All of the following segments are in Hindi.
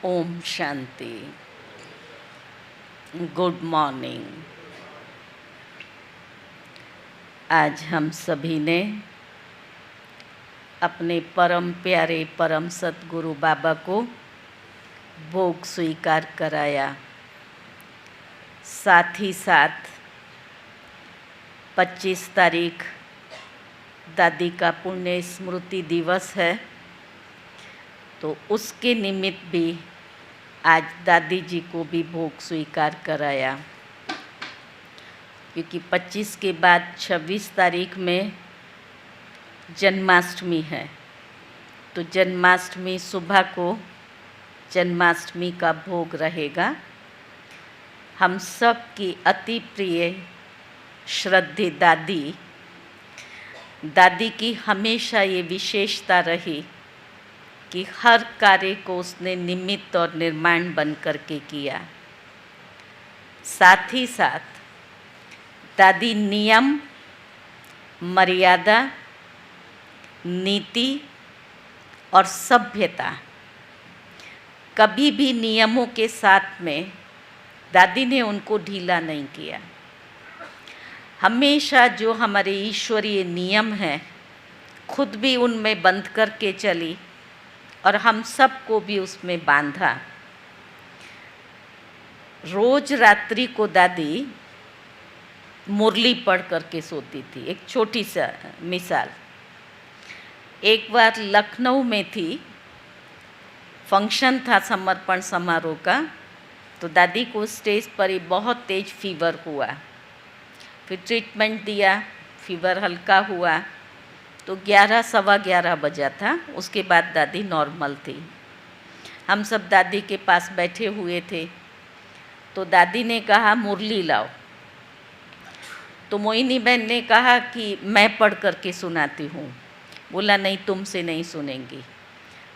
ओम शांति। Good morning. आज हम सभी ने अपने परम प्यारे परम सतगुरु बाबा को भोग स्वीकार कराया। साथ ही साथ 25 तारीख दादी का पुण्य स्मृति दिवस है, तो उसके निमित्त भी आज दादी जी को भी भोग स्वीकार कराया, क्योंकि 25 के बाद 26 तारीख में जन्माष्टमी है। तो जन्माष्टमी सुबह को जन्माष्टमी का भोग रहेगा। हम सब की अति प्रिय श्रद्धेय दादी की हमेशा ये विशेषता रही कि हर कार्य को उसने निमित्त और निर्माण बन करके किया। साथ ही साथ दादी नियम, मर्यादा, नीति और सभ्यता, कभी भी नियमों के साथ में दादी ने उनको ढीला नहीं किया। हमेशा जो हमारे ईश्वरीय नियम हैं खुद भी उनमें बंध करके चली और हम सबको भी उसमें बांधा। रोज रात्रि को दादी मुरली पढ़ करके सोती थी। एक छोटी सा मिसाल, एक बार लखनऊ में थी, फंक्शन था समर्पण समारोह का, तो दादी को स्टेज पर ही बहुत तेज फीवर हुआ। फिर ट्रीटमेंट दिया, फीवर हल्का हुआ, तो 11 सवा 11 बजा था। उसके बाद दादी नॉर्मल थी। हम सब दादी के पास बैठे हुए थे, तो दादी ने कहा मुरली लाओ। तो मोहिनी बहन ने कहा कि मैं पढ़ करके सुनाती हूँ। बोला नहीं, तुमसे नहीं सुनेंगी।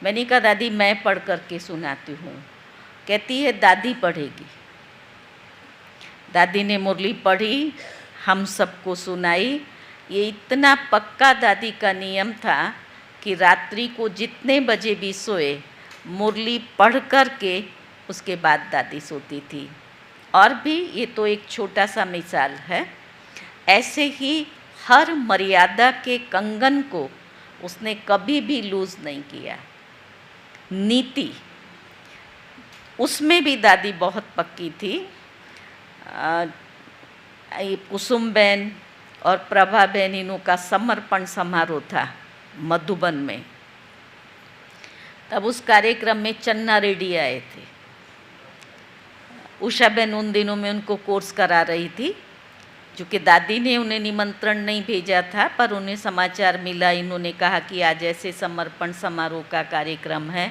मैंने कहा दादी मैं पढ़ करके सुनाती हूँ। कहती है दादी पढ़ेगी। दादी ने मुरली पढ़ी, हम सबको सुनाई। ये इतना पक्का दादी का नियम था कि रात्रि को जितने बजे भी सोए, मुरली पढ़ कर के उसके बाद दादी सोती थी। और भी ये तो एक छोटा सा मिसाल है। ऐसे ही हर मर्यादा के कंगन को उसने कभी भी लूज़ नहीं किया। नीति, उसमें भी दादी बहुत पक्की थी। ये कुसुम बहन और प्रभा बहन, इनों का समर्पण समारोह था मधुबन में। तब उस कार्यक्रम में चन्ना रेड्डी आए थे। उषा बहन उन दिनों में उनको कोर्स करा रही थी, क्योंकि दादी ने उन्हें निमंत्रण नहीं भेजा था, पर उन्हें समाचार मिला। इन्होंने कहा कि आज ऐसे समर्पण समारोह का कार्यक्रम है,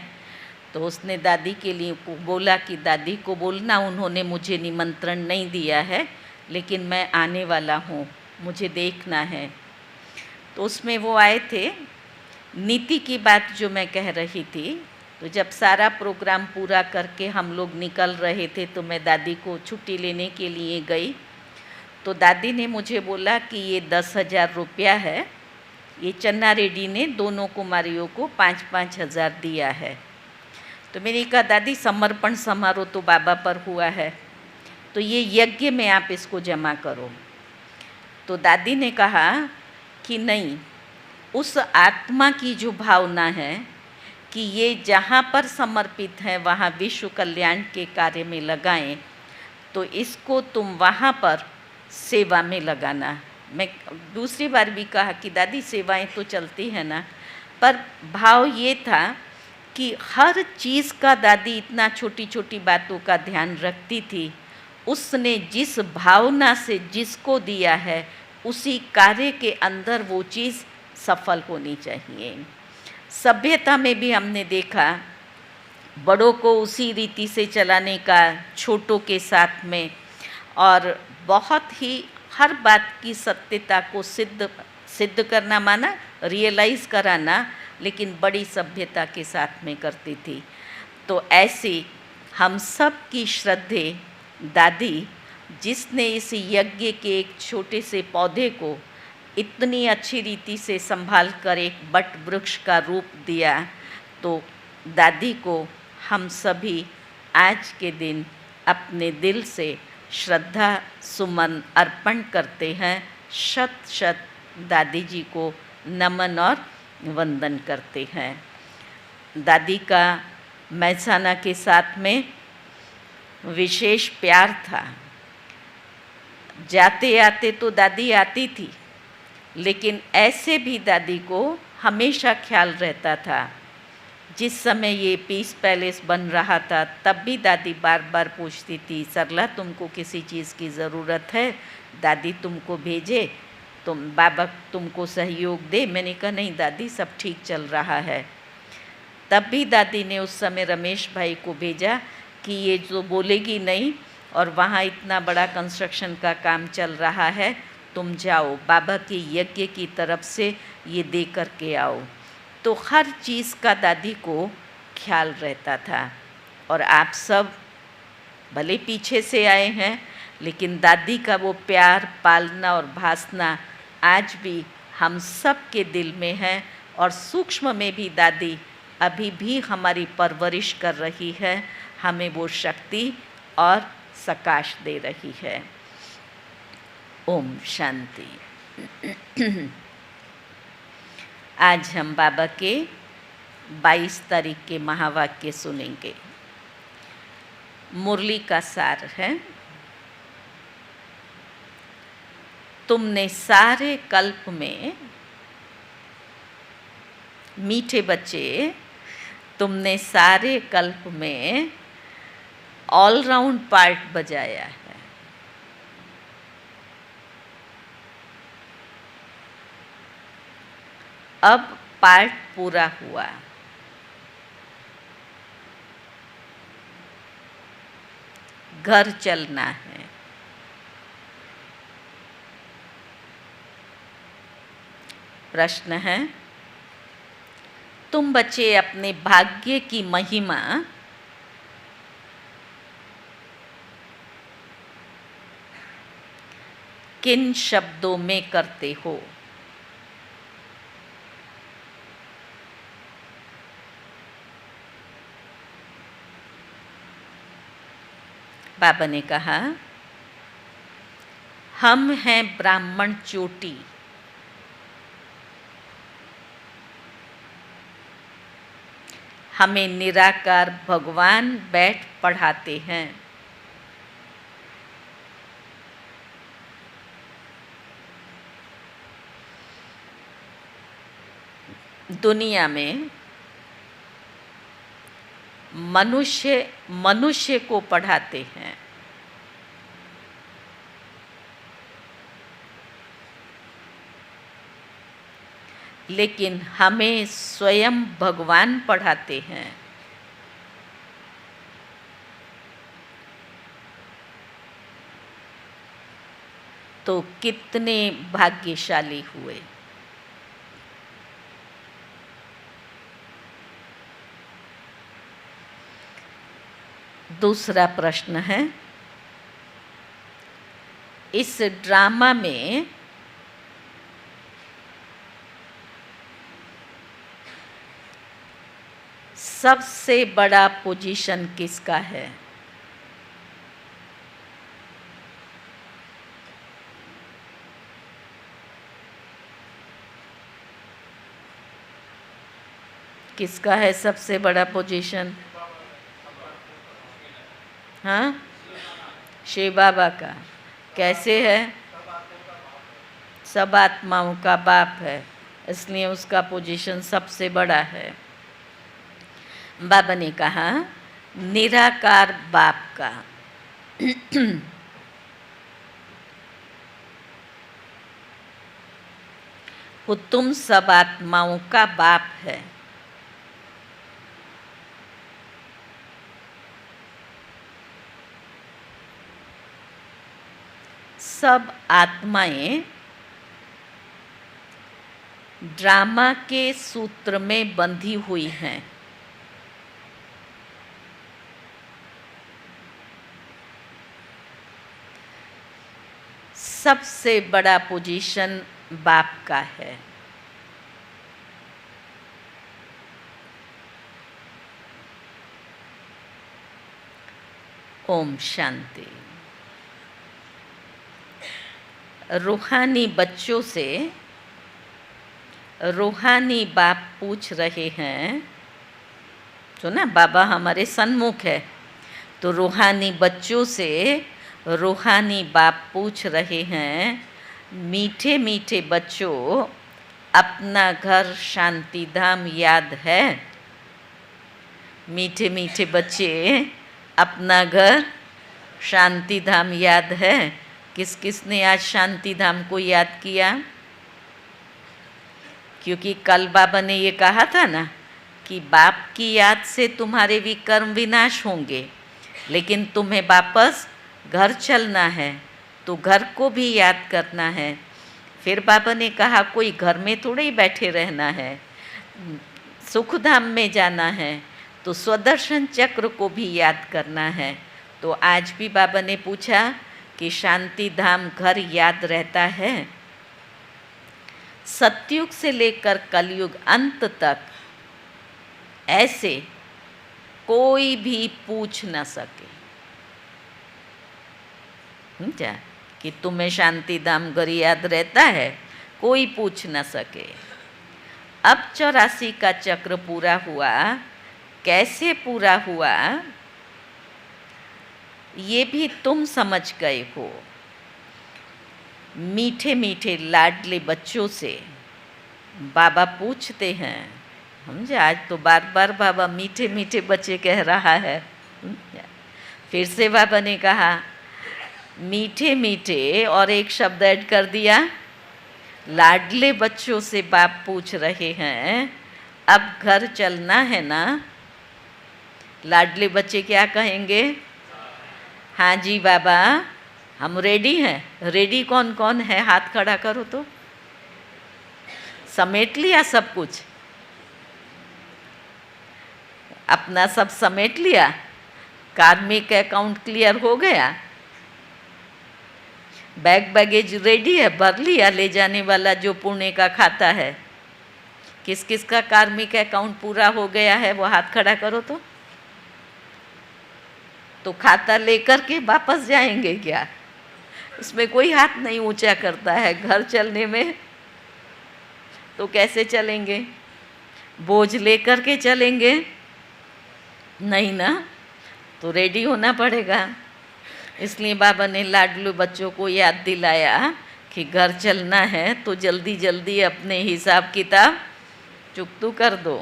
तो उसने दादी के लिए बोला कि दादी को बोलना उन्होंने मुझे निमंत्रण नहीं दिया है, लेकिन मैं आने वाला हूँ, मुझे देखना है। तो उसमें वो आए थे। नीति की बात जो मैं कह रही थी, तो जब सारा प्रोग्राम पूरा करके हम लोग निकल रहे थे, तो मैं दादी को छुट्टी लेने के लिए गई। तो दादी ने मुझे बोला कि ये 10,000 रुपया है, ये चन्ना रेड्डी ने दोनों कुमारियों को 5-5 हज़ार दिया है। तो मैंने कहा दादी समर्पण समारोह तो बाबा पर हुआ है, तो ये यज्ञ में आप इसको जमा करो। तो दादी ने कहा कि नहीं, उस आत्मा की जो भावना है कि ये जहाँ पर समर्पित है वहाँ विश्व कल्याण के कार्य में लगाएं, तो इसको तुम वहाँ पर सेवा में लगाना। मैं दूसरी बार भी कहा कि दादी सेवाएं तो चलती है ना, पर भाव ये था कि हर चीज़ का दादी इतना छोटी छोटी बातों का ध्यान रखती थी। उसने जिस भावना से जिसको दिया है, उसी कार्य के अंदर वो चीज़ सफल होनी चाहिए। सभ्यता में भी हमने देखा, बड़ों को उसी रीति से चलाने का, छोटों के साथ में, और बहुत ही हर बात की सत्यता को सिद्ध करना, माना रियलाइज़ कराना, लेकिन बड़ी सभ्यता के साथ में करती थी। तो ऐसी हम सब की श्रद्धेय दादी, जिसने इस यज्ञ के एक छोटे से पौधे को इतनी अच्छी रीति से संभाल कर एक बट वृक्ष का रूप दिया, तो दादी को हम सभी आज के दिन अपने दिल से श्रद्धा सुमन अर्पण करते हैं, शत शत दादी जी को नमन और वंदन करते हैं। दादी का महसाना के साथ में विशेष प्यार था। जाते आते तो दादी आती थी, लेकिन ऐसे भी दादी को हमेशा ख्याल रहता था। जिस समय ये पीस पैलेस बन रहा था तब भी दादी बार बार पूछती थी, सरला तुमको किसी चीज़ की ज़रूरत है, दादी तुमको भेजे, बाबा तुमको सहयोग दे। मैंने कहा नहीं दादी, सब ठीक चल रहा है। तब भी दादी ने उस समय रमेश भाई को भेजा कि ये जो बोलेगी नहीं, और वहाँ इतना बड़ा कंस्ट्रक्शन का काम चल रहा है, तुम जाओ बाबा के यज्ञ की तरफ से ये दे कर के आओ। तो हर चीज़ का दादी को ख्याल रहता था। और आप सब भले पीछे से आए हैं, लेकिन दादी का वो प्यार, पालना और भासना आज भी हम सब के दिल में है। और सूक्ष्म में भी दादी अभी भी हमारी परवरिश कर रही है, हमें वो शक्ति और सकाश दे रही है। ओम शांति। आज हम बाबा के 22 तारीख के महावाक्य सुनेंगे। मुरली का सार है, तुमने सारे कल्प में, मीठे बच्चे, तुमने सारे कल्प में ऑलराउंड पार्ट बजाया है। अब पार्ट पूरा हुआ। घर चलना है। प्रश्न है, तुम बच्चे अपने भाग्य की महिमा किन शब्दों में करते हो? बाबा ने कहा, हम हैं ब्राह्मण चोटी, हमें निराकार भगवान बैठ पढ़ाते हैं। दुनिया में मनुष्य को पढ़ाते हैं, लेकिन हमें स्वयं भगवान पढ़ाते हैं। तो कितने भाग्यशाली हुए। दूसरा प्रश्न है, इस ड्रामा में सबसे बड़ा पोजीशन किसका है? किसका है सबसे बड़ा पोजीशन? हाँ, शिव बाबा का। कैसे है? सब आत्माओं का बाप है, इसलिए उसका पोजीशन सबसे बड़ा है। बाबा ने कहा, निराकार बाप का। वो तुम सब आत्माओं का बाप है। सब आत्माएं ड्रामा के सूत्र में बंधी हुई हैं। सबसे बड़ा पोजीशन बाप का है। ओम शांति। रूहानी बच्चों से रूहानी बाप पूछ रहे हैं, तो ना बाबा हमारे सन्मुख है, तो रूहानी बच्चों से रूहानी बाप पूछ रहे हैं, मीठे मीठे बच्चों, अपना घर शांति धाम याद है? मीठे मीठे बच्चे, अपना घर शांति धाम याद है? किस किस ने आज शांति धाम को याद किया? क्योंकि कल बाबा ने ये कहा था ना कि बाप की याद से तुम्हारे विकर्म विनाश होंगे, लेकिन तुम्हें वापस घर चलना है, तो घर को भी याद करना है। फिर बाबा ने कहा कोई घर में थोड़े ही बैठे रहना है, सुखधाम में जाना है, तो स्वदर्शन चक्र को भी याद करना है। तो आज भी बाबा ने पूछा कि शांति धाम घर याद रहता है? सतयुग से लेकर कलयुग अंत तक ऐसे कोई भी पूछ न सके क्या कि तुम्हें शांति धाम घर याद रहता है? कोई पूछ न सके। अब 84 का चक्र पूरा हुआ। कैसे पूरा हुआ ये भी तुम समझ गए हो। मीठे मीठे लाडले बच्चों से बाबा पूछते हैं, समझे? आज तो बार बार बाबा मीठे मीठे बच्चे कह रहा है। फिर से बाबा ने कहा मीठे मीठे, और एक शब्द ऐड कर दिया, लाडले बच्चों से बाप पूछ रहे हैं, अब घर चलना है ना? लाडले बच्चे क्या कहेंगे? हाँ जी बाबा, हम रेडी हैं। रेडी कौन कौन है? हाथ खड़ा करो तो। समेट लिया सब कुछ? अपना सब समेट लिया? कार्मिक अकाउंट क्लियर हो गया? बैग बैगेज रेडी है? भर लिया ले जाने वाला जो पुण्य का खाता है? किस किस का कार्मिक अकाउंट पूरा हो गया है वो हाथ खड़ा करो तो। तो खाता लेकर के वापस जाएंगे क्या? उसमें कोई हाथ नहीं ऊंचा करता है। घर चलने में तो कैसे चलेंगे? बोझ लेकर के चलेंगे? नहीं ना, तो रेडी होना पड़ेगा। इसलिए बाबा ने लाडलू बच्चों को याद दिलाया कि घर चलना है तो जल्दी जल्दी अपने हिसाब किताब चुकतू कर दो।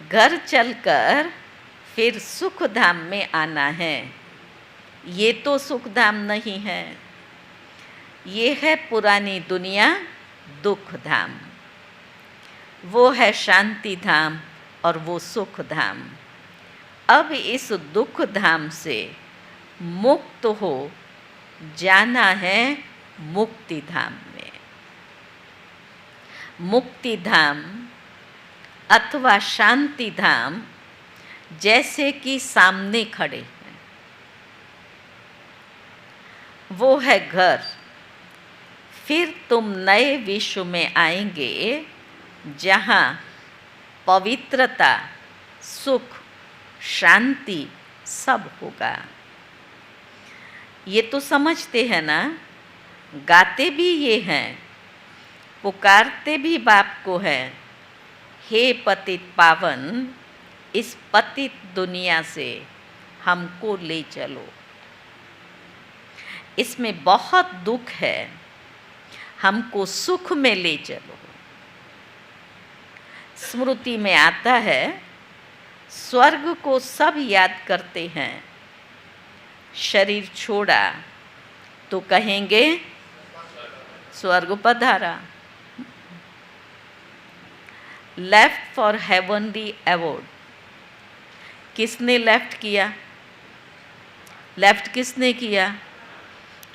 घर चलकर फिर सुख धाम में आना है। ये तो सुख धाम नहीं है, ये है पुरानी दुनिया दुख धाम। वो है शांति धाम और वो सुख धाम। अब इस दुख धाम से मुक्त हो जाना है मुक्ति धाम में। मुक्ति धाम अथवा शांति धाम जैसे कि सामने खड़े हैं, वो है घर। फिर तुम नए विश्व में आएंगे जहाँ पवित्रता, सुख, शांति सब होगा। ये तो समझते हैं ना, गाते भी ये हैं, पुकारते भी बाप को है, हे पतित पावन, इस पतित दुनिया से हमको ले चलो। इसमें बहुत दुख है, हमको सुख में ले चलो। स्मृति में आता है, स्वर्ग को सब याद करते हैं, शरीर छोड़ा तो कहेंगे स्वर्ग पधारा। Left for heavenly award. किसने लेफ्ट किया? लेफ्ट किसने किया?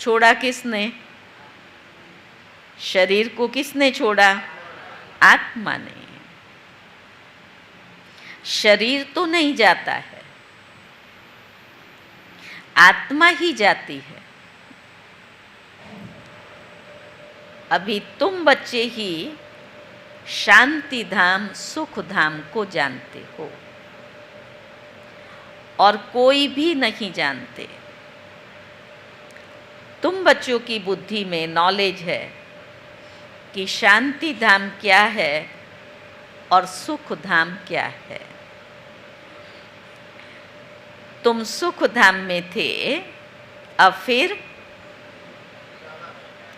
छोड़ा किसने? शरीर को किसने छोड़ा? आत्मा ने। शरीर तो नहीं जाता है, आत्मा ही जाती है। अभी तुम बच्चे ही शांति धाम सुख धाम को जानते हो। और कोई भी नहीं जानते। तुम बच्चों की बुद्धि में नॉलेज है कि शांति धाम क्या है और सुख धाम क्या है। तुम सुख धाम में थे, अब फिर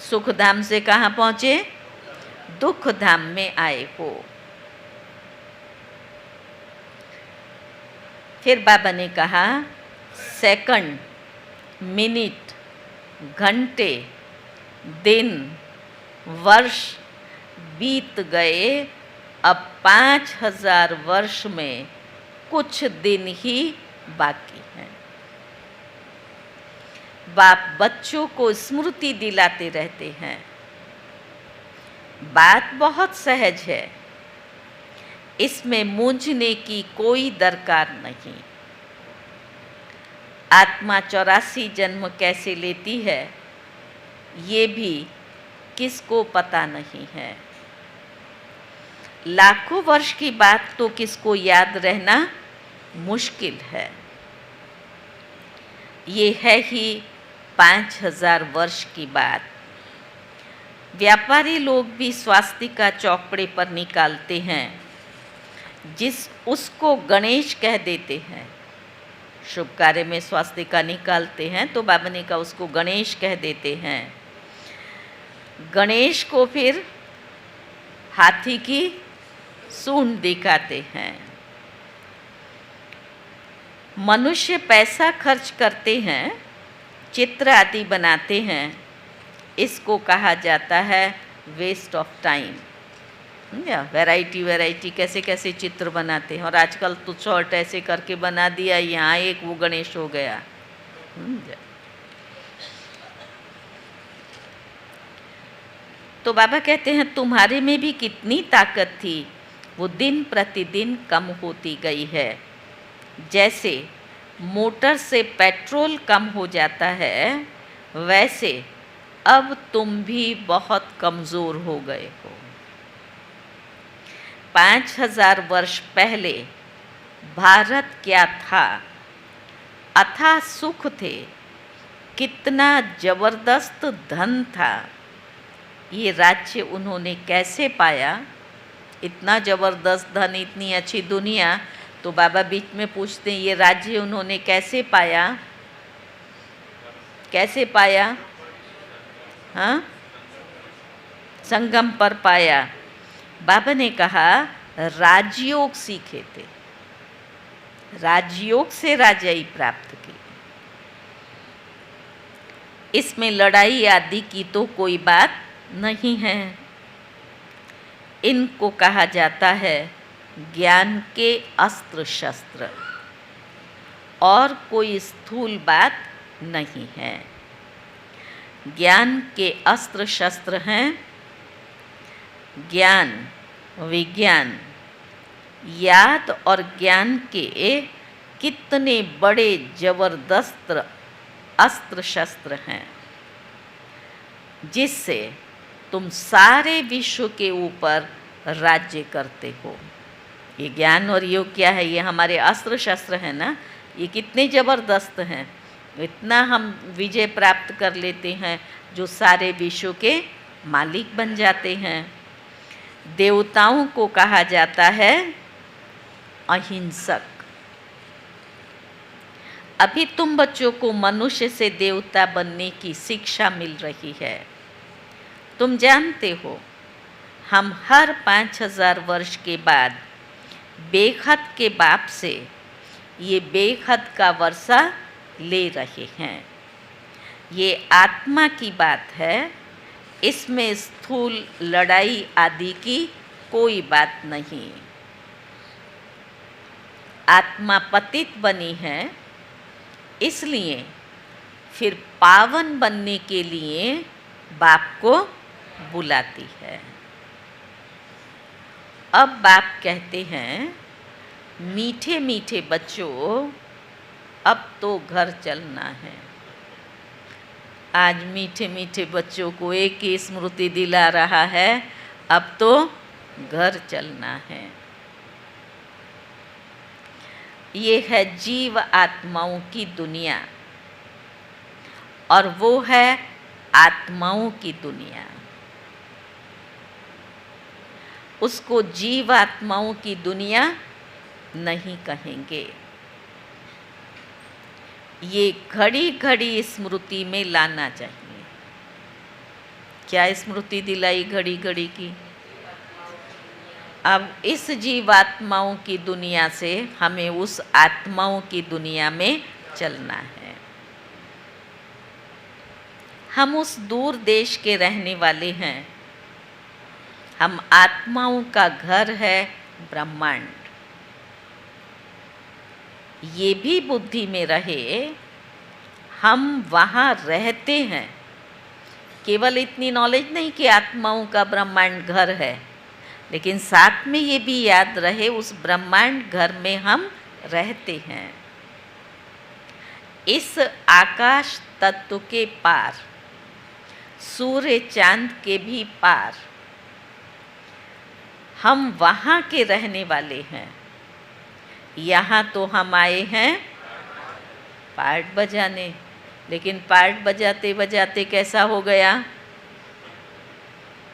सुख धाम से कहाँ पहुँचे? दुख धाम में आए हो। फिर बाबा ने कहा सेकंड, मिनट, घंटे, दिन, वर्ष बीत गए, अब 5000 वर्ष में कुछ दिन ही बाकी हैं। बाप बच्चों को स्मृति दिलाते रहते हैं। बात बहुत सहज है, इसमें मूंझने की कोई दरकार नहीं। आत्मा 84 जन्म कैसे लेती है ये भी किसको पता नहीं है। लाखों वर्ष की बात तो किसको याद रहना मुश्किल है। ये है ही 5000 वर्ष की बात। व्यापारी लोग भी स्वास्तिका चौपड़े पर निकालते हैं, उसको गणेश कह देते हैं। शुभ कार्य में स्वास्तिका निकालते हैं तो बाबा ने कहा उसको गणेश कह देते हैं। गणेश को फिर हाथी की सूंड दिखाते हैं। मनुष्य पैसा खर्च करते हैं, चित्र आदि बनाते हैं, इसको कहा जाता है वेस्ट ऑफ टाइम। वैरायटी कैसे कैसे चित्र बनाते हैं, और आजकल तो शॉर्ट ऐसे करके बना दिया, यहाँ एक वो गणेश हो गया। तो बाबा कहते हैं तुम्हारे में भी कितनी ताकत थी, वो दिन प्रतिदिन कम होती गई है। जैसे मोटर से पेट्रोल कम हो जाता है, वैसे अब तुम भी बहुत कमज़ोर हो गए हो। 5000 वर्ष पहले भारत क्या था? अथाह सुख थे, कितना जबरदस्त धन था। ये राज्य उन्होंने कैसे पाया? इतना जबरदस्त धन, इतनी अच्छी दुनिया। तो बाबा बीच में पूछते हैं ये राज्य उन्होंने कैसे पाया? कैसे पाया? हाँ, संगम पर पाया। बाबा ने कहा राजयोग सीखे थे, राजयोग से राजाई प्राप्त की। इसमें लड़ाई आदि की तो कोई बात नहीं है। इनको कहा जाता है ज्ञान के अस्त्र शस्त्र, और कोई स्थूल बात नहीं है। ज्ञान के अस्त्र शस्त्र हैं ज्ञान, विज्ञान। याद और ज्ञान के कितने बड़े जबरदस्त अस्त्र शस्त्र हैं, जिससे तुम सारे विश्व के ऊपर राज्य करते हो। ये ज्ञान और योग क्या है? ये हमारे अस्त्र शस्त्र हैं ना, ये कितने ज़बरदस्त हैं। इतना हम विजय प्राप्त कर लेते हैं जो सारे विश्व के मालिक बन जाते हैं। देवताओं को कहा जाता है अहिंसक। अभी तुम बच्चों को मनुष्य से देवता बनने की शिक्षा मिल रही है। तुम जानते हो हम हर 5000 वर्ष के बाद बेखत के बाप से ये बेखत का वर्षा ले रहे हैं। ये आत्मा की बात है, इसमें स्थूल लड़ाई आदि की कोई बात नहीं। आत्मा पतित बनी है, इसलिए फिर पावन बनने के लिए बाप को बुलाती है। अब बाप कहते हैं मीठे मीठे बच्चों, अब तो घर चलना है। आज मीठे मीठे बच्चों को एक ही स्मृति दिला रहा है, अब तो घर चलना है। ये है जीव आत्माओं की दुनिया, और वो है आत्माओं की दुनिया। उसको जीव आत्माओं की दुनिया नहीं कहेंगे। ये घड़ी घड़ी स्मृति में लाना चाहिए। क्या स्मृति दिलाई घड़ी घड़ी की? अब इस जीवात्माओं की दुनिया से हमें उस आत्माओं की दुनिया में चलना है। हम उस दूर देश के रहने वाले हैं। हम आत्माओं का घर है ब्रह्मांड। ये भी बुद्धि में रहे, हम वहाँ रहते हैं। केवल इतनी नॉलेज नहीं कि आत्माओं का ब्रह्मांड घर है, लेकिन साथ में ये भी याद रहे उस ब्रह्मांड घर में हम रहते हैं। इस आकाश तत्व के पार, सूर्य चांद के भी पार, हम वहाँ के रहने वाले हैं। यहाँ तो हम आए हैं पार्ट बजाने, लेकिन पार्ट बजाते बजाते कैसा हो गया?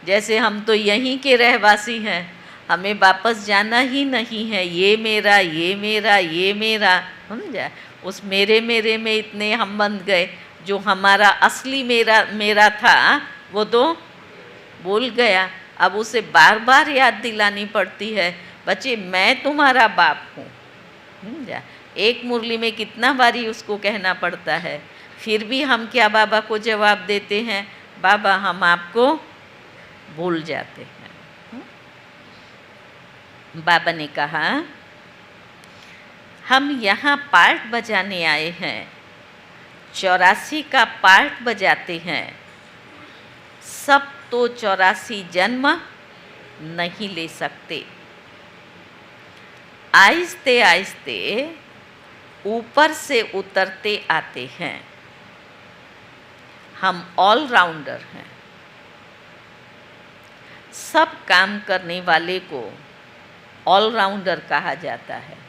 जैसे हम तो यहीं के रहवासी हैं, हमें वापस जाना ही नहीं है। ये मेरा, ये मेरा, ये मेरा, समझा? उस मेरे मेरे में इतने हम बंध गए, जो हमारा असली मेरा मेरा था वो तो भूल गया। अब उसे बार बार याद दिलानी पड़ती है, बच्चे मैं तुम्हारा बाप हूँ। समझा? एक मुरली में कितना बारी उसको कहना पड़ता है, फिर भी हम क्या बाबा को जवाब देते हैं? बाबा हम आपको भूल जाते हैं। बाबा ने कहा हम यहाँ पार्ट बजाने आए हैं, 84 का पार्ट बजाते हैं। सब तो 84 जन्म नहीं ले सकते। आहिस्ते आहिस्ते ऊपर से उतरते आते हैं। हम ऑलराउंडर हैं। सब काम करने वाले को ऑलराउंडर कहा जाता है।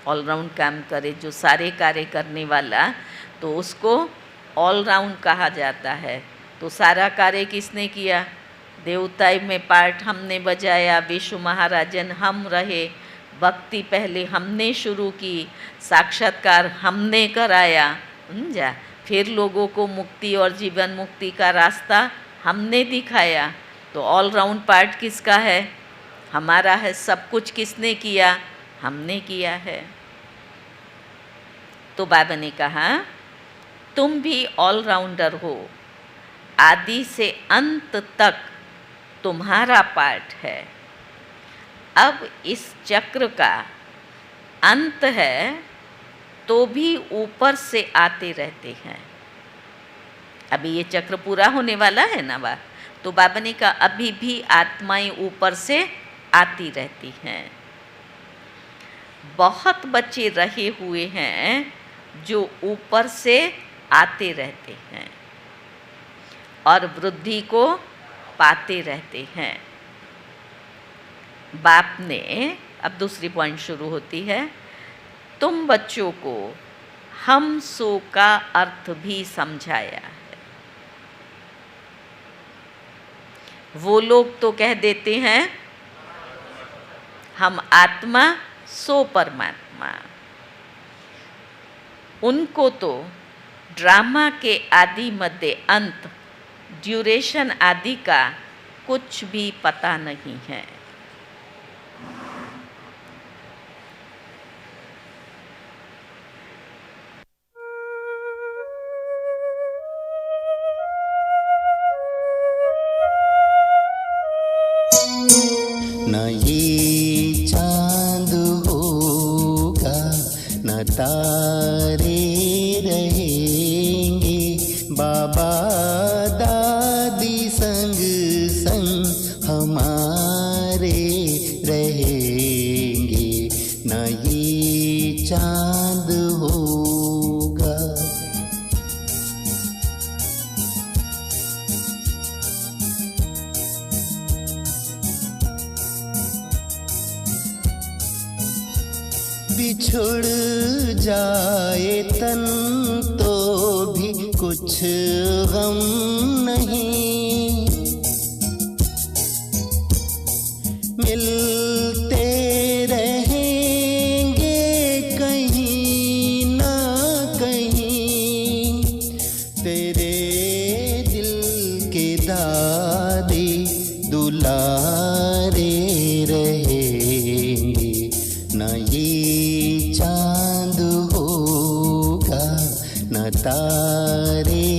ऑलराउंड काम करे, जो सारे कार्य करने वाला, तो उसको ऑलराउंड कहा जाता है। तो सारा कार्य किसने किया? देवताई में पार्ट हमने बजाया, विश्व महाराजन हम रहे, भक्ति पहले हमने शुरू की, साक्षात्कार हमने कराया, समझा? फिर लोगों को मुक्ति और जीवन मुक्ति का रास्ता हमने दिखाया। तो ऑलराउंड पार्ट किसका है? हमारा है। सब कुछ किसने किया? हमने किया है। तो बाबा ने कहा तुम भी ऑलराउंडर हो। आदि से अंत तक तुम्हारा पार्ट है। अब इस चक्र का अंत है, तो भी ऊपर से आते रहते हैं। अभी ये चक्र पूरा होने वाला है ना बात, तो बाबा ने कहा अभी भी आत्माएं ऊपर से आती रहती हैं। बहुत बच्चे रहे हुए हैं जो ऊपर से आते रहते हैं और वृद्धि को पाते रहते हैं। बाप ने, अब दूसरी पॉइंट शुरू होती है, तुम बच्चों को हम सो का अर्थ भी समझाया है। वो लोग तो कह देते हैं हम आत्मा सो परमात्मा। उनको तो ड्रामा के आदि मध्य अंत, ड्यूरेशन आदि का कुछ भी पता नहीं है। न ये चांद होगा, न तारे रहेंगे, बाबा दादी संग संग हमारे रहेंगे। न ये चांद होगा। बिछुड़ जाए तन तो भी कुछ गम नहीं, मिलते रहेंगे कहीं ना कहीं, तेरे दिल के दादे दुलारे रहेंगे। न ये चांद होगा न तारे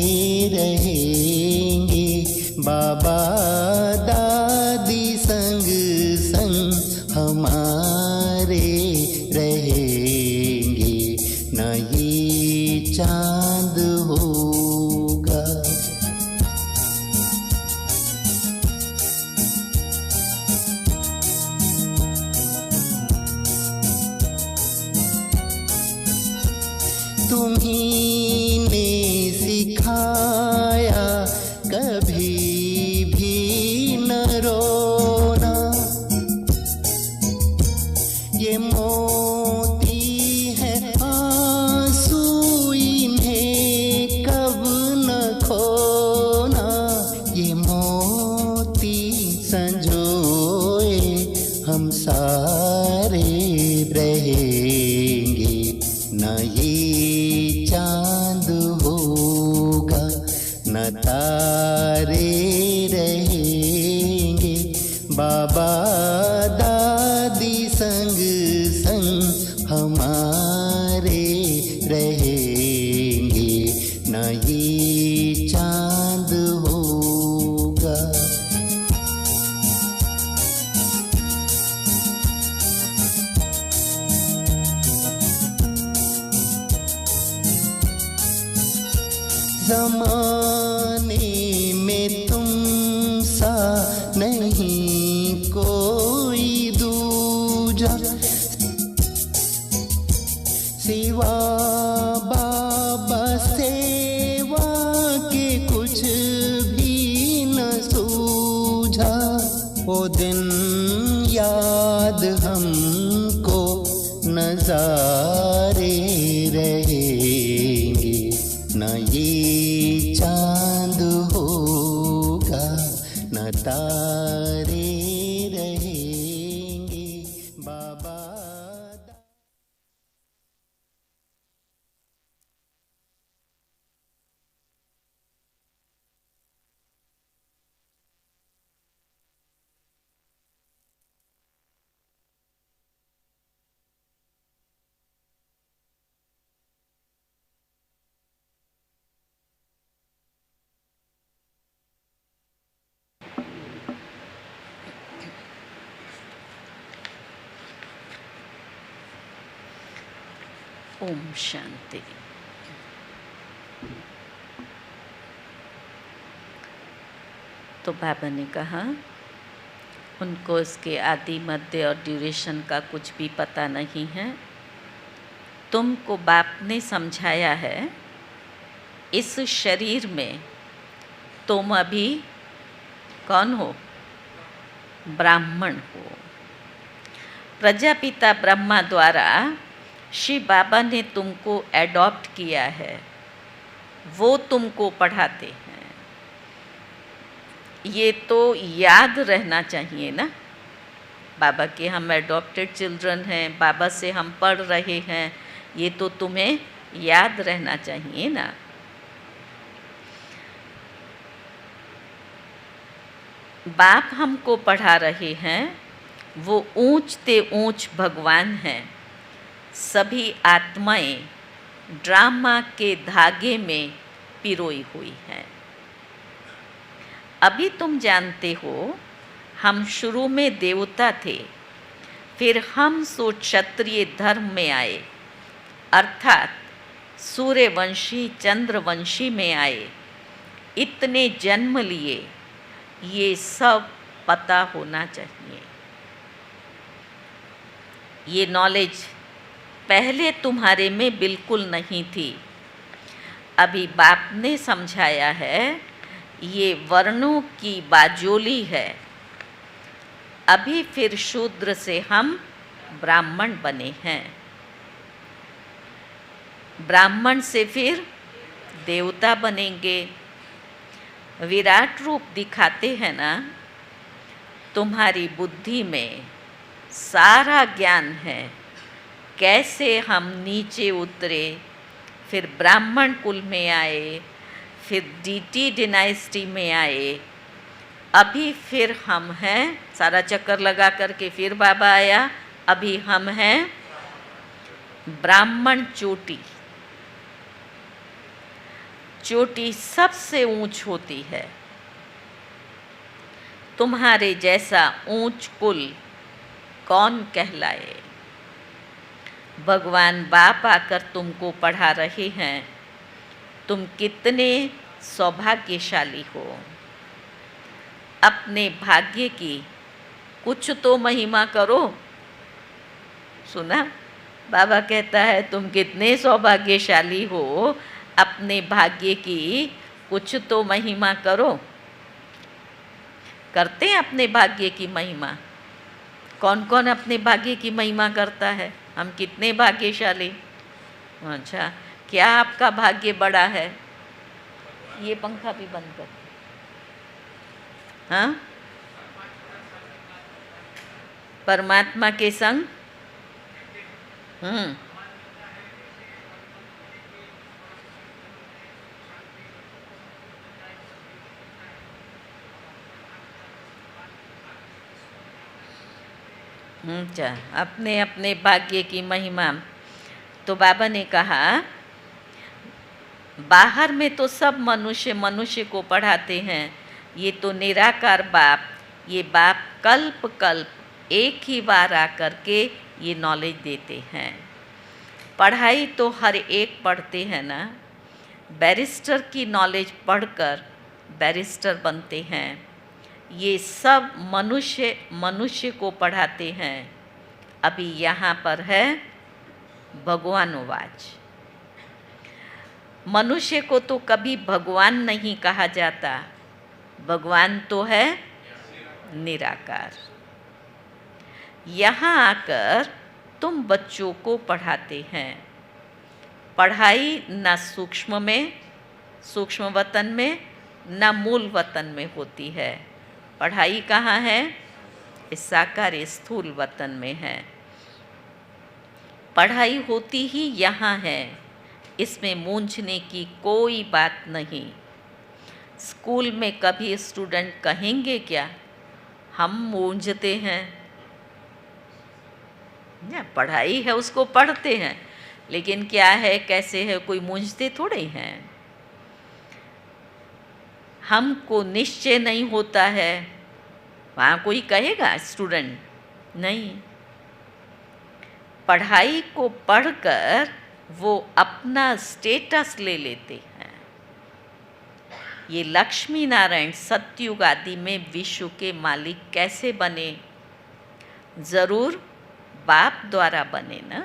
रहेंगे, बाबा दादी संग संग हमारे रहेंगे। न ये चांद होगा। तुम्ही ने सिखाया कभी भी न रोना, ये मोती है आंसू इन्हें कब न खोना, ये मोती संजोए हम सारे रहेंगे। न ये चांद होगा न तारे रहेंगे, बाबा दादी संग संग हमारे रहेंगे। न ये चांद होगा। ज़माने में तुम सा नहीं कोई दूजा, सिवा बाबा सेवा के कुछ भी न सूझा। वो दिन याद हमको नज़ारे रहेंगे। न ये चांद होगा न तारे रहेंगे, बाबा। ओम शांति। तो बाबा ने कहा उनको इसके आदि मध्य और ड्यूरेशन का कुछ भी पता नहीं है। तुमको बाप ने समझाया है इस शरीर में तुम अभी कौन हो? ब्राह्मण हो। प्रजापिता ब्रह्मा द्वारा शिव बाबा ने तुमको एडॉप्ट किया है, वो तुमको पढ़ाते हैं। ये तो याद रहना चाहिए ना बाबा के हम एडॉप्टेड चिल्ड्रन हैं, बाबा से हम पढ़ रहे हैं, ये तो तुम्हें याद रहना चाहिए ना। बाप हमको पढ़ा रहे हैं, वो ऊंचते ऊंच भगवान हैं। सभी आत्माएं ड्रामा के धागे में पिरोई हुई हैं। अभी तुम जानते हो हम शुरू में देवता थे, फिर हम सो क्षत्रिय धर्म में आए, अर्थात सूर्यवंशी चंद्रवंशी में आए। इतने जन्म लिए, ये सब पता होना चाहिए। ये नॉलेज पहले तुम्हारे में बिल्कुल नहीं थी। अभी बाप ने समझाया है ये वर्णों की बाजोली है। अभी फिर शूद्र से हम ब्राह्मण बने हैं। ब्राह्मण से फिर देवता बनेंगे। विराट रूप दिखाते हैं ना, तुम्हारी बुद्धि में सारा ज्ञान है, कैसे हम नीचे उतरे, फिर ब्राह्मण कुल में आए, फिर डीटी डिनाइस्टी में आए, अभी फिर हम हैं, सारा चक्कर लगा करके फिर बाबा आया, अभी हम हैं ब्राह्मण चोटी। चोटी सबसे ऊंच होती है। तुम्हारे जैसा ऊंच कुल कौन कहलाए। भगवान बाप आकर तुमको पढ़ा रहे हैं, तुम कितने सौभाग्यशाली हो। अपने भाग्य की कुछ तो महिमा करो। सुना, बाबा कहता है तुम कितने सौभाग्यशाली हो, अपने भाग्य की कुछ तो महिमा करो। करते हैं अपने भाग्य की महिमा? कौन कौन अपने भाग्य की महिमा करता है? हम कितने भाग्यशाली। अच्छा, क्या आपका भाग्य बड़ा है? ये पंखा भी बंद कर। हाँ, परमात्मा के संग। अच्छा, अपने अपने भाग्य की महिमा। तो बाबा ने कहा बाहर में तो सब मनुष्य मनुष्य को पढ़ाते हैं, ये तो निराकार बाप, ये बाप कल्प कल्प एक ही बार आकर के ये नॉलेज देते हैं। पढ़ाई तो हर एक पढ़ते हैं ना, बैरिस्टर की नॉलेज पढ़कर बैरिस्टर बनते हैं। ये सब मनुष्य मनुष्य को पढ़ाते हैं। अभी यहाँ पर है भगवानोवाच। मनुष्य को तो कभी भगवान नहीं कहा जाता, भगवान तो है निराकार। यहाँ आकर तुम बच्चों को पढ़ाते हैं। पढ़ाई न सूक्ष्म में, सूक्ष्म वतन में, न मूल वतन में होती है। पढ़ाई कहाँ है? इस साकार स्थूल वतन में है। पढ़ाई होती ही यहाँ है, इसमें मूंझने की कोई बात नहीं। स्कूल में कभी स्टूडेंट कहेंगे क्या हम मूंझते हैं? या पढ़ाई है उसको पढ़ते हैं, लेकिन क्या है कैसे है कोई मूंझते थोड़े हैं। हमको निश्चय नहीं होता है, वहाँ कोई कहेगा स्टूडेंट? नहीं। पढ़ाई को पढ़कर वो अपना स्टेटस ले लेते हैं। ये लक्ष्मी नारायण सतयुग आदि में विश्व के मालिक कैसे बने? ज़रूर बाप द्वारा बने ना।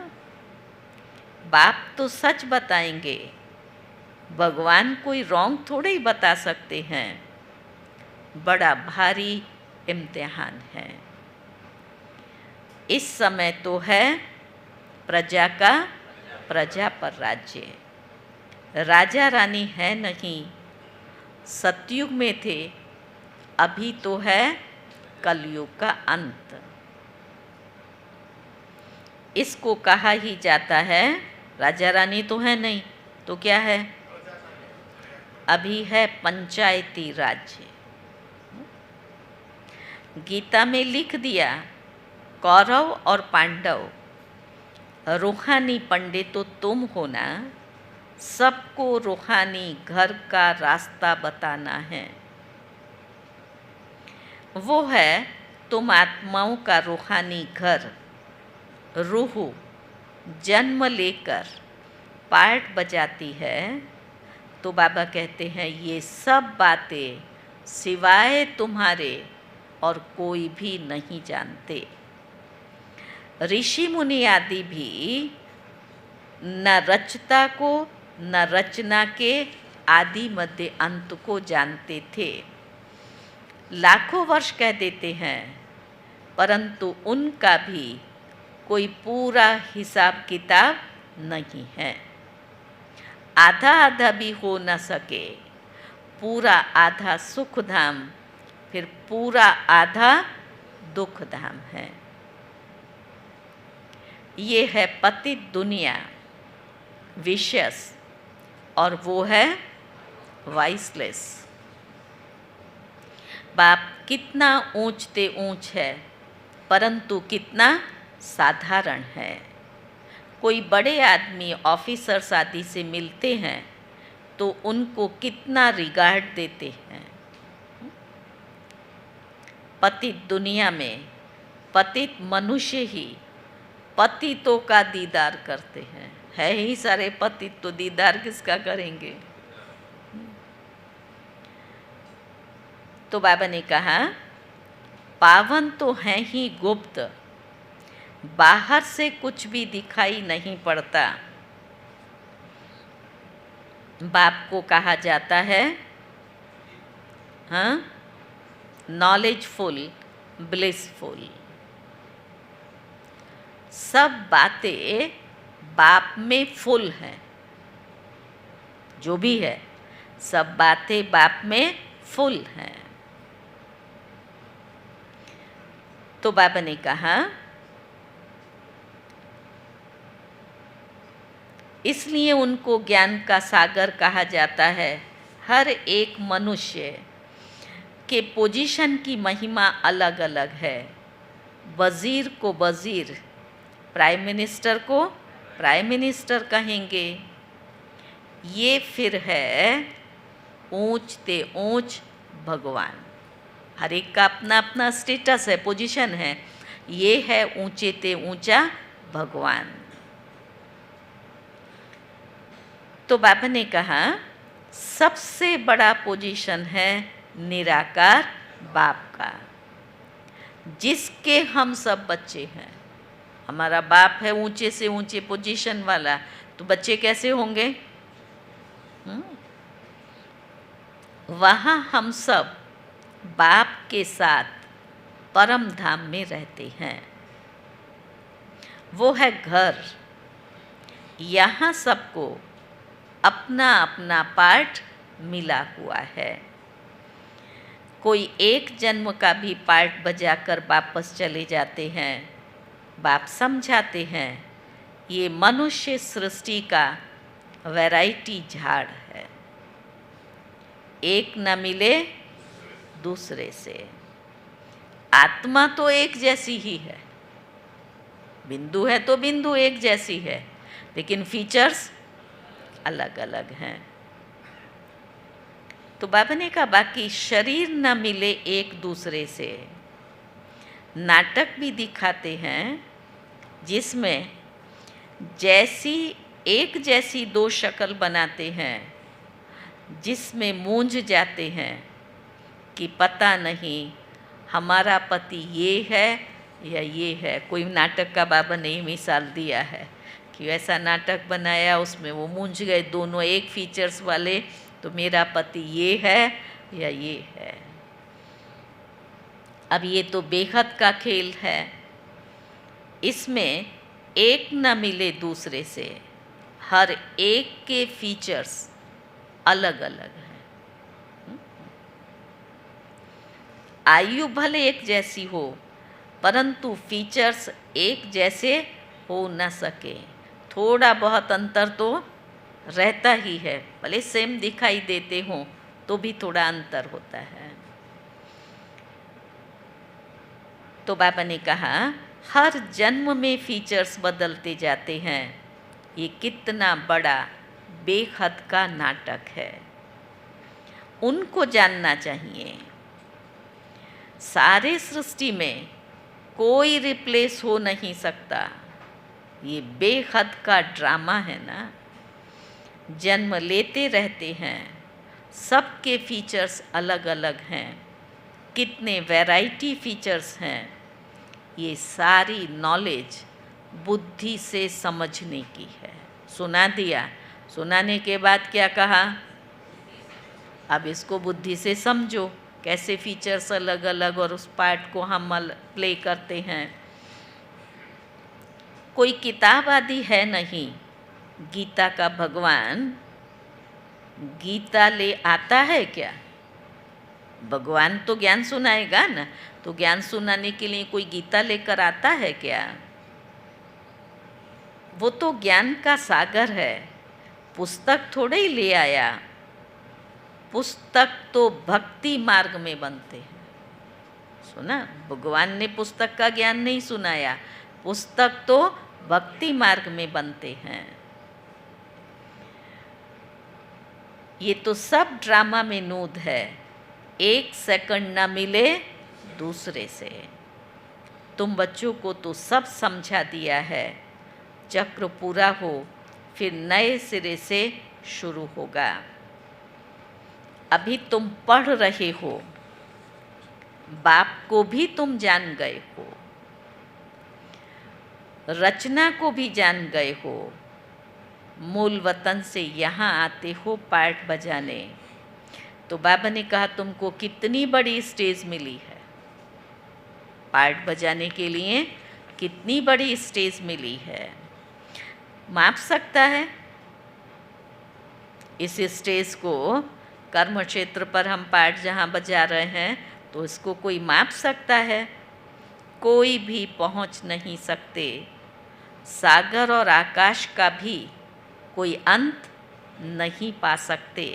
बाप तो सच बताएंगे, भगवान कोई रॉन्ग थोड़े ही बता सकते हैं। बड़ा भारी इम्तिहान है। इस समय तो है प्रजा का प्रजा पर राज्य। राजा रानी है नहीं, सतयुग में थे, अभी तो है कलयुग का अंत। इसको कहा ही जाता है, राजा रानी तो है नहीं तो क्या है? अभी है पंचायती राज्य। गीता में लिख दिया कौरव और पांडव, रूहानी पंडित तो तुम हो ना, सबको रूहानी घर का रास्ता बताना है। वो है तुम आत्माओं का रूहानी घर। रूह जन्म लेकर पार्ट बजाती है, तो बाबा कहते हैं ये सब बातें सिवाय तुम्हारे और कोई भी नहीं जानते। ऋषि मुनि आदि भी न रचता को न रचना के आदि मध्य अंत को जानते थे। लाखों वर्ष कह देते हैं, परंतु उनका भी कोई पूरा हिसाब किताब नहीं है। आधा आधा भी हो न सके, पूरा आधा सुख धाम, फिर पूरा आधा दुख धाम है। ये है पतित दुनिया, विशेष, और वो है वाइसलेस। बाप कितना ऊंचते ऊंच है, परंतु कितना साधारण है। कोई बड़े आदमी ऑफिसर्स आदि से मिलते हैं तो उनको कितना रिगार्ड देते हैं। पतित दुनिया में पतित मनुष्य ही पतितों का दीदार करते हैं। है ही सारे पतित, तो दीदार किसका करेंगे। तो बाबा ने कहा पावन तो हैं ही गुप्त, बाहर से कुछ भी दिखाई नहीं पड़ता। बाप को कहा जाता है हाँ, नॉलेजफुल, ब्लिसफुल। सब बातें बाप में फुल हैं, जो भी है सब बातें बाप में फुल हैं। तो बाबा ने कहा इसलिए उनको ज्ञान का सागर कहा जाता है। हर एक मनुष्य के पोजीशन की महिमा अलग अलग है। वज़ीर को वज़ीर, प्राइम मिनिस्टर को प्राइम मिनिस्टर कहेंगे। ये फिर है ऊंचते ऊंच भगवान। हर एक का अपना अपना स्टेटस है, पोजीशन है। ये है ऊंचे ते ऊंचा भगवान। तो बाबा ने कहा सबसे बड़ा पोजीशन है निराकार बाप का, जिसके हम सब बच्चे हैं। हमारा बाप है ऊंचे से ऊंचे पोजीशन वाला, तो बच्चे कैसे होंगे? वहाँ हम सब बाप के साथ परम धाम में रहते हैं। वो है घर। यहाँ सबको अपना अपना पार्ट मिला हुआ है। कोई एक जन्म का भी पार्ट बजाकर वापस चले जाते हैं। बाप समझाते हैं ये मनुष्य सृष्टि का वैरायटी झाड़ है, एक न मिले दूसरे से। आत्मा तो एक जैसी ही है, बिंदु है तो बिंदु एक जैसी है, लेकिन फीचर्स अलग अलग हैं। तो बाबा ने कहा बाकी शरीर न मिले एक दूसरे से। नाटक भी दिखाते हैं जिसमें जैसी एक जैसी दो शक्ल बनाते हैं, जिसमें मूंझ जाते हैं कि पता नहीं हमारा पति ये है या ये है। कोई नाटक का बाबा ने मिसाल दिया है कि ऐसा नाटक बनाया, उसमें वो मूंझ गए दोनों एक फीचर्स वाले, तो मेरा पति ये है या ये है। अब ये तो बेहद का खेल है। इसमें एक न मिले दूसरे से, हर एक के फीचर्स अलग अलग हैं। आयु भले एक जैसी हो, परंतु फीचर्स एक जैसे हो न सके। थोड़ा बहुत अंतर तो रहता ही है, भले सेम दिखाई देते हों तो भी थोड़ा अंतर होता है। तो बाबा ने कहा हर जन्म में फीचर्स बदलते जाते हैं। ये कितना बड़ा बेहद का नाटक है, उनको जानना चाहिए। सारे सृष्टि में कोई रिप्लेस हो नहीं सकता। ये बेहद का ड्रामा है ना। जन्म लेते रहते हैं, सबके फीचर्स अलग अलग हैं। कितने वैरायटी फीचर्स हैं। ये सारी नॉलेज बुद्धि से समझने की है। सुना दिया, सुनाने के बाद क्या कहा? अब इसको बुद्धि से समझो, कैसे फीचर्स अलग अलग और उस पार्ट को हम प्ले करते हैं। कोई किताब आदि है नहीं। गीता का भगवान गीता ले आता है क्या? भगवान तो ज्ञान सुनाएगा ना, तो ज्ञान सुनाने के लिए कोई गीता लेकर आता है क्या? वो तो ज्ञान का सागर है, पुस्तक थोड़े ही ले आया। पुस्तक तो भक्ति मार्ग में बनते हैं। सुना, भगवान ने पुस्तक का ज्ञान नहीं सुनाया, पुस्तक तो भक्ति मार्ग में बनते हैं। ये तो सब ड्रामा में नूद है, एक सेकंड न मिले दूसरे से। तुम बच्चों को तो सब समझा दिया है, चक्र पूरा हो फिर नए सिरे से शुरू होगा। अभी तुम पढ़ रहे हो, बाप को भी तुम जान गए हो, रचना को भी जान गए हो, मूल वतन से यहाँ आते हो पार्ट बजाने। तो बाबा ने कहा तुमको कितनी बड़ी स्टेज मिली है, पार्ट बजाने के लिए कितनी बड़ी स्टेज मिली है। माप सकता है इस स्टेज को? कर्म क्षेत्र पर हम पार्ट जहाँ बजा रहे हैं, तो इसको कोई माप सकता है? कोई भी पहुँच नहीं सकते। सागर और आकाश का भी कोई अंत नहीं पा सकते,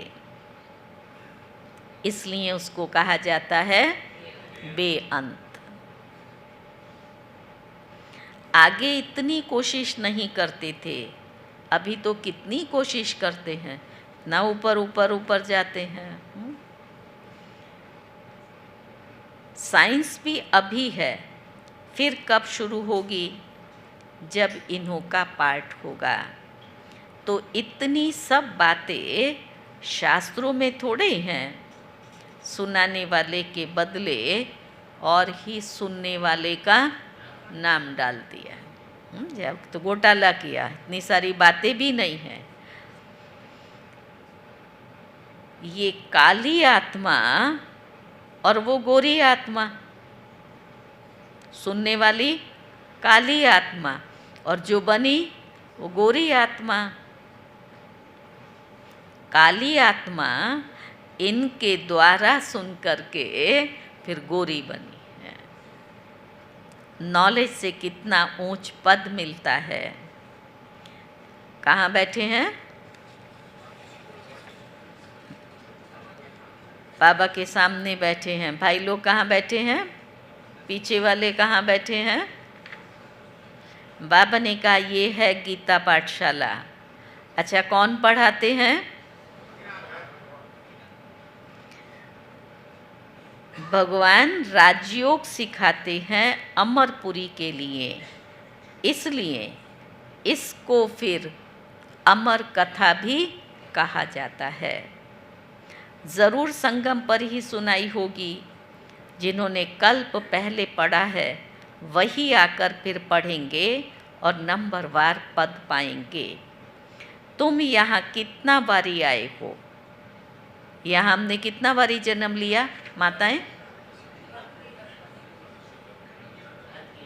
इसलिए उसको कहा जाता है बेअंत। आगे इतनी कोशिश नहीं करते थे, अभी तो कितनी कोशिश करते हैं, ना ऊपर ऊपर ऊपर जाते हैं। साइंस भी अभी है, फिर कब शुरू होगी? जब इन्हों का पार्ट होगा। तो इतनी सब बातें शास्त्रों में थोड़े हैं। सुनाने वाले के बदले और ही सुनने वाले का नाम डाल दिया। जब तो घोटाला किया, इतनी सारी बातें भी नहीं हैं। ये काली आत्मा और वो गोरी आत्मा, सुनने वाली काली आत्मा और जो बनी वो गोरी आत्मा। काली आत्मा इनके द्वारा सुन करके फिर गोरी बनी है। नॉलेज से कितना ऊंच पद मिलता है। कहाँ बैठे हैं? बाबा के सामने बैठे हैं। भाई लोग कहाँ बैठे हैं? पीछे वाले कहाँ बैठे हैं? बाबा ने कहा ये है गीता पाठशाला। अच्छा, कौन पढ़ाते हैं? भगवान राजयोग सिखाते हैं अमरपुरी के लिए, इसलिए इसको फिर अमर कथा भी कहा जाता है। ज़रूर संगम पर ही सुनाई होगी। जिन्होंने कल्प पहले पढ़ा है वही आकर फिर पढ़ेंगे और नंबरवार पद पाएंगे। तुम यहाँ कितना बारी आए हो? यहाँ हमने कितना बारी जन्म लिया माताएं?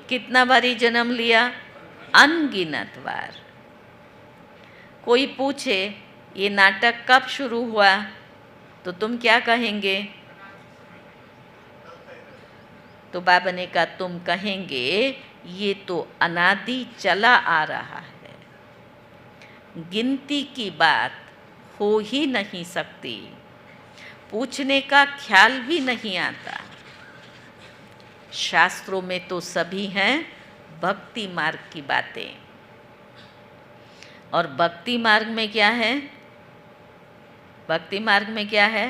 कितना बारी जन्म लिया? अनगिनत बार। कोई पूछे ये नाटक कब शुरू हुआ, तो तुम क्या कहेंगे? तो बाबा ने कहा तुम कहेंगे ये तो अनादि चला आ रहा है, गिनती की बात हो ही नहीं सकती, पूछने का ख्याल भी नहीं आता। शास्त्रों में तो सभी हैं भक्ति मार्ग की बातें। और भक्ति मार्ग में क्या है? भक्ति मार्ग में क्या है?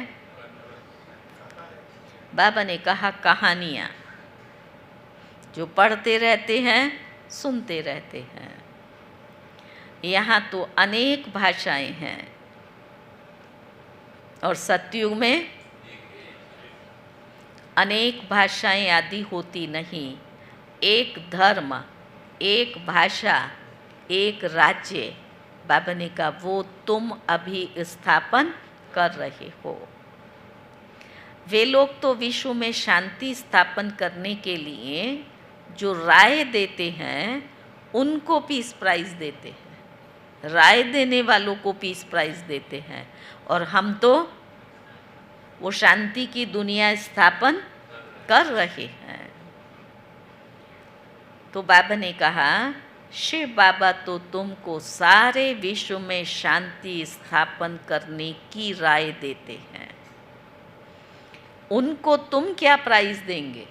बाबा ने कहा कहानियाँ, जो पढ़ते रहते हैं सुनते रहते हैं। यहाँ तो अनेक भाषाएं हैं और सतयुग में अनेक भाषाएं आदि होती नहीं। एक धर्म, एक भाषा, एक राज्य, बाबा ने कहा वो तुम अभी स्थापन कर रहे हो। वे लोग तो विश्व में शांति स्थापन करने के लिए जो राय देते हैं उनको पीस प्राइज देते हैं। राय देने वालों को पीस प्राइज देते हैं, और हम तो वो शांति की दुनिया स्थापन कर रहे हैं। तो बाबा ने कहा, शिव बाबा तो तुमको सारे विश्व में शांति स्थापन करने की राय देते हैं, उनको तुम क्या प्राइज देंगे?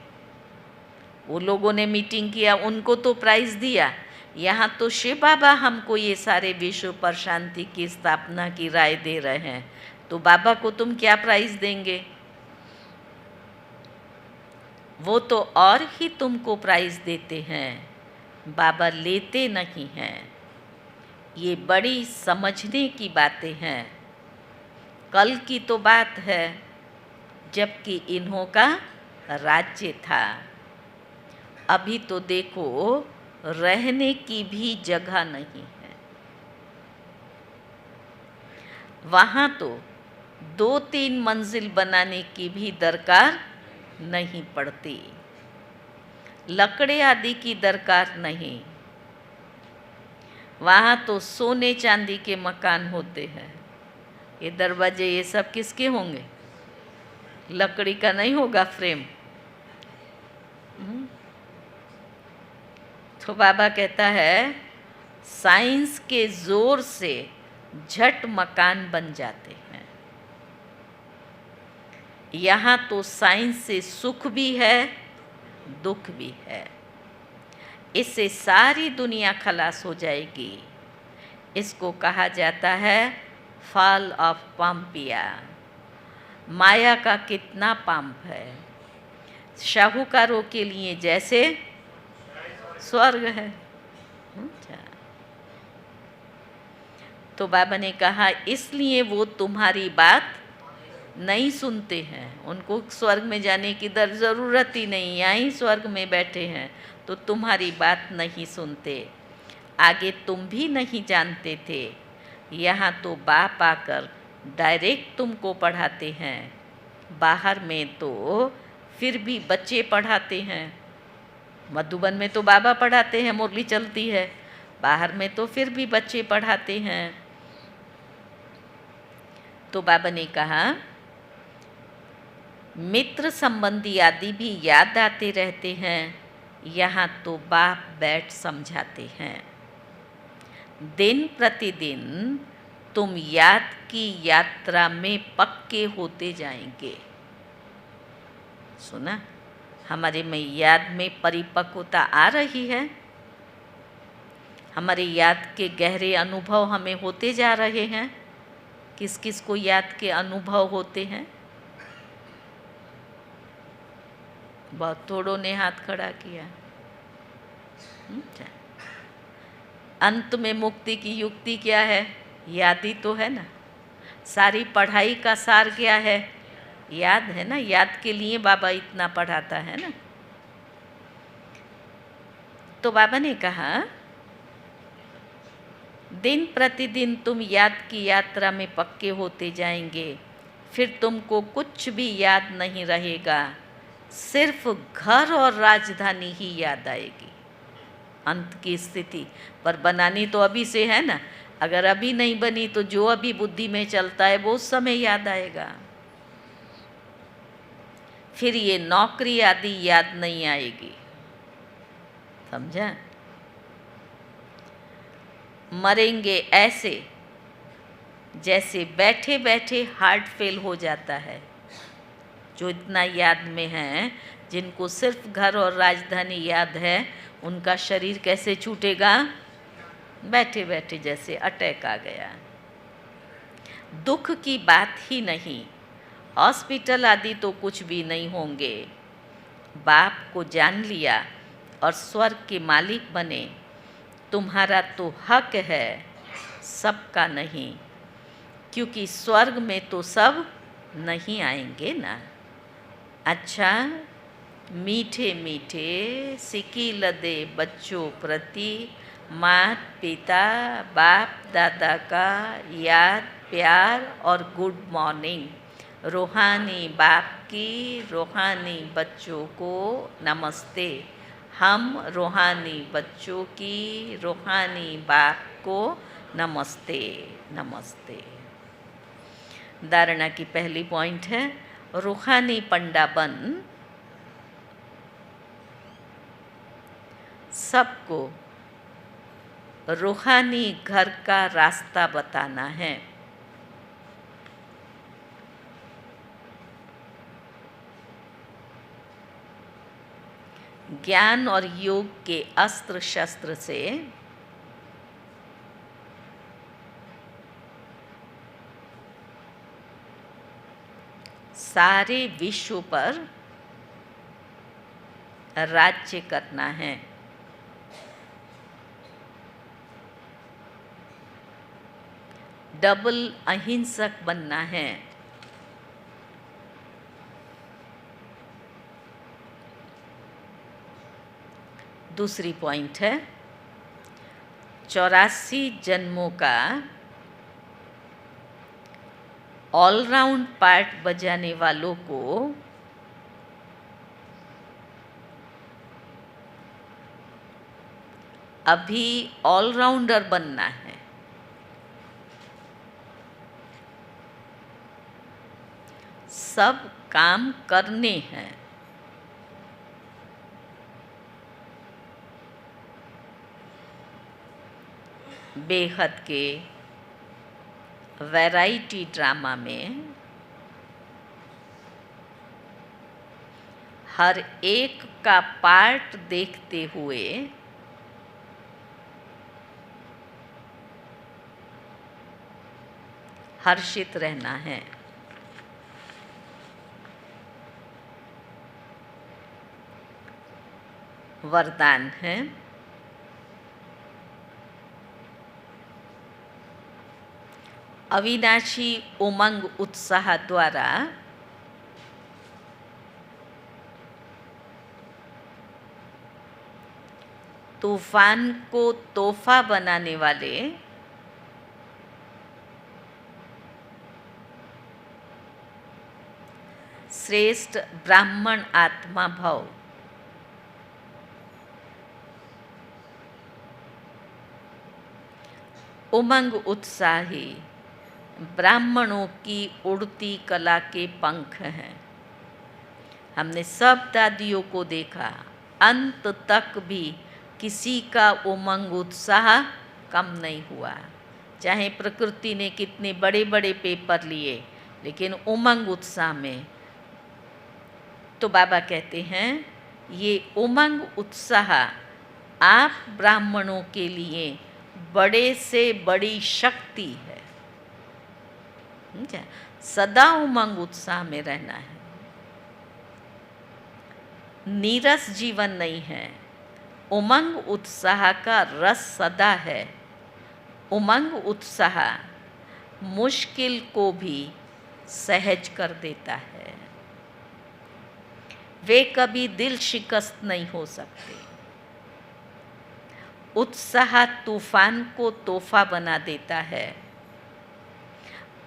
वो लोगों ने मीटिंग किया, उनको तो प्राइज दिया, यहाँ तो शिव बाबा हमको ये सारे विश्व पर शांति की स्थापना की राय दे रहे हैं, तो बाबा को तुम क्या प्राइज देंगे? वो तो और ही तुमको प्राइज देते हैं, बाबा लेते नहीं हैं। ये बड़ी समझने की बातें हैं। कल की तो बात है जबकि इन्हों का राज्य था। अभी तो देखो रहने की भी जगह नहीं है। वहाँ तो 2-3 मंजिल बनाने की भी दरकार नहीं पड़ती, लकड़े आदि की दरकार नहीं। वहाँ तो सोने चांदी के मकान होते हैं। ये दरवाजे ये सब किसके होंगे? लकड़ी का नहीं होगा फ्रेम। तो बाबा कहता है साइंस के जोर से झट मकान बन जाते हैं। यहाँ तो साइंस से सुख भी है, दुख भी है। इससे सारी दुनिया खलास हो जाएगी। इसको कहा जाता है फॉल ऑफ पंपिया। माया का कितना पंप है। शाहूकारों के लिए जैसे स्वर्ग है। तो बाबा ने कहा इसलिए वो तुम्हारी बात नहीं सुनते हैं। उनको स्वर्ग में जाने की ज़रूरत ही नहीं, यहाँ ही स्वर्ग में बैठे हैं, तो तुम्हारी बात नहीं सुनते। आगे तुम भी नहीं जानते थे, यहाँ तो बाप आकर डायरेक्ट तुमको पढ़ाते हैं। बाहर में तो फिर भी बच्चे पढ़ाते हैं। मधुबन में तो बाबा पढ़ाते हैं, मुरली चलती है। बाहर में तो फिर भी बच्चे पढ़ाते हैं। तो बाबा ने कहा मित्र संबंधी आदि भी याद आते रहते हैं, यहाँ तो बाप बैठ समझाते हैं। दिन प्रतिदिन तुम याद की यात्रा में पक्के होते जाएंगे। सुना? हमारे में याद में परिपक्वता आ रही है। हमारे याद के गहरे अनुभव हमें होते जा रहे हैं। किस किस को याद के अनुभव होते हैं? बहुत थोड़ों ने हाथ खड़ा किया। अंत में मुक्ति की युक्ति क्या है? याद ही तो है ना। सारी पढ़ाई का सार क्या है? याद है ना। याद के लिए बाबा इतना पढ़ाता है ना। तो बाबा ने कहा दिन प्रतिदिन तुम याद की यात्रा में पक्के होते जाएंगे, फिर तुमको कुछ भी याद नहीं रहेगा, सिर्फ घर और राजधानी ही याद आएगी। अंत की स्थिति पर बनानी तो अभी से है ना। अगर अभी नहीं बनी तो जो अभी बुद्धि में चलता है वो उस समय याद आएगा। फिर ये नौकरी आदि याद नहीं आएगी। समझा? मरेंगे ऐसे जैसे बैठे बैठे हार्ट फेल हो जाता है। जो इतना याद में हैं, जिनको सिर्फ घर और राजधानी याद है, उनका शरीर कैसे छूटेगा? बैठे बैठे जैसे अटैक आ गया। दुख की बात ही नहीं, हॉस्पिटल आदि तो कुछ भी नहीं होंगे। बाप को जान लिया और स्वर्ग के मालिक बने। तुम्हारा तो हक है, सबका नहीं, क्योंकि स्वर्ग में तो सब नहीं आएंगे ना। अच्छा, मीठे मीठे सिकील दे बच्चों प्रति माता पिता बाप दादा का याद प्यार और गुड मॉर्निंग। रूहानी बाप की रूहानी बच्चों को नमस्ते। हम रूहानी बच्चों की रूहानी बाप को नमस्ते नमस्ते। धारणा की पहली पॉइंट है, रूहानी पंडाबन सबको रूहानी घर का रास्ता बताना है। ज्ञान और योग के अस्त्र शस्त्र से सारे विश्व पर राज्य करना है। डबल अहिंसक बनना है। दूसरी पॉइंट है, 84 जन्मों का ऑलराउंड पार्ट बजाने वालों को अभी ऑलराउंडर बनना है। सब काम करने हैं। बेहद के वैरायटी ड्रामा में हर एक का पार्ट देखते हुए हर्षित रहना है। वरदान है, अविनाशी उमंग उत्साह द्वारा तूफान को तोहफा बनाने वाले श्रेष्ठ ब्राह्मण आत्मा भव। उमंग उत्साही ब्राह्मणों की उड़ती कला के पंख हैं। हमने सब दादियों को देखा, अंत तक भी किसी का उमंग उत्साह कम नहीं हुआ। चाहे प्रकृति ने कितने बड़े बड़े पेपर लिए, लेकिन उमंग उत्साह में तो बाबा कहते हैं ये उमंग उत्साह आप ब्राह्मणों के लिए बड़े से बड़ी शक्ति है। सदा उमंग उत्साह में रहना है। नीरस जीवन नहीं है। उमंग उत्साह का रस सदा है। उमंग उत्साह मुश्किल को भी सहज कर देता है। वे कभी दिल शिकस्त नहीं हो सकते। उत्साह तूफान को तोहफा बना देता है।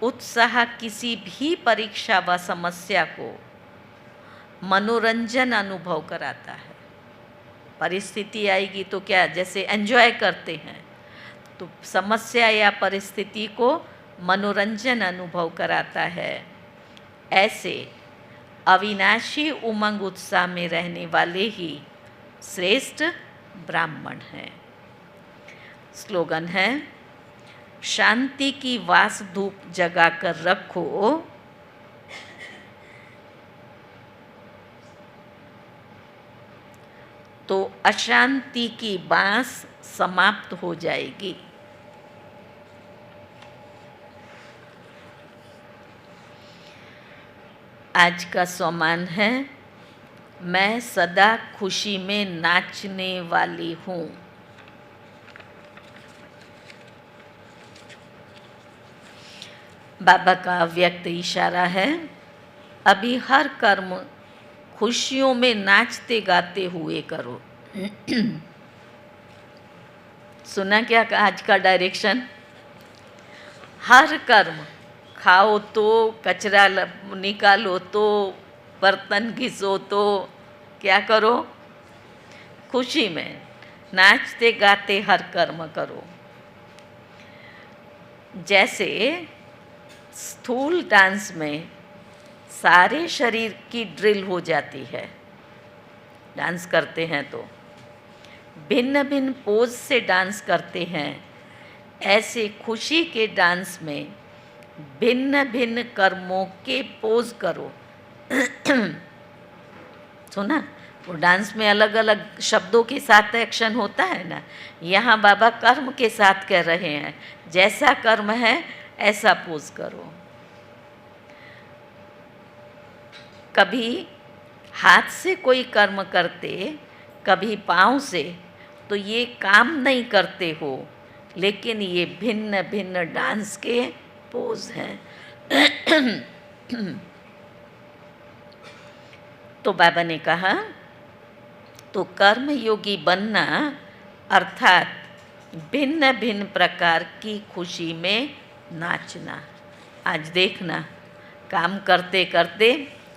उत्साह किसी भी परीक्षा व समस्या को मनोरंजन अनुभव कराता है। परिस्थिति आएगी तो क्या, जैसे एंजॉय करते हैं, तो समस्या या परिस्थिति को मनोरंजन अनुभव कराता है। ऐसे अविनाशी उमंग उत्साह में रहने वाले ही श्रेष्ठ ब्राह्मण हैं। स्लोगन है, शांति की वास धूप जगा कर रखो, तो अशांति की बांस समाप्त हो जाएगी। आज का सम्मान है, मैं सदा खुशी में नाचने वाली हूँ। बाबा का व्यक्त इशारा है, अभी हर कर्म खुशियों में नाचते गाते हुए करो। सुना क्या आज का डायरेक्शन? हर कर्म, खाओ तो, कचरा निकालो तो, बर्तन घिसो तो, क्या करो? खुशी में नाचते गाते हर कर्म करो। जैसे स्थूल डांस में सारे शरीर की ड्रिल हो जाती है, डांस करते हैं तो भिन्न भिन्न पोज से डांस करते हैं, ऐसे खुशी के डांस में भिन्न भिन्न कर्मों के पोज करो। सुना, वो डांस में अलग अलग शब्दों के साथ एक्शन होता है ना, यहाँ बाबा कर्म के साथ कह रहे हैं, जैसा कर्म है ऐसा पोज करो। कभी हाथ से कोई कर्म करते, कभी पाँव से, तो ये काम नहीं करते हो, लेकिन ये भिन्न भिन्न डांस के पोज हैं। तो बाबा ने कहा, तो कर्म योगी बनना अर्थात भिन्न भिन्न प्रकार की खुशी में नाचना। आज देखना, काम करते करते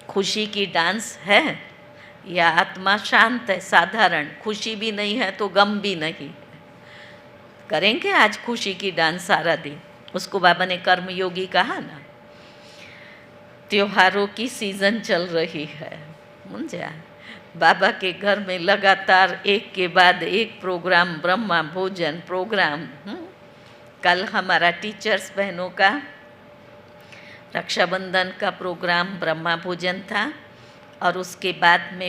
खुशी की डांस है या आत्मा शांत है, साधारण खुशी भी नहीं है तो गम भी नहीं, करेंगे आज खुशी की डांस सारा दिन। उसको बाबा ने कर्म योगी कहा ना। त्योहारों की सीज़न चल रही है, समझा, बाबा के घर में लगातार एक के बाद एक प्रोग्राम, ब्रह्मा भोजन प्रोग्राम। कल हमारा टीचर्स बहनों का रक्षाबंधन का प्रोग्राम ब्रह्मा भोजन था, और उसके बाद में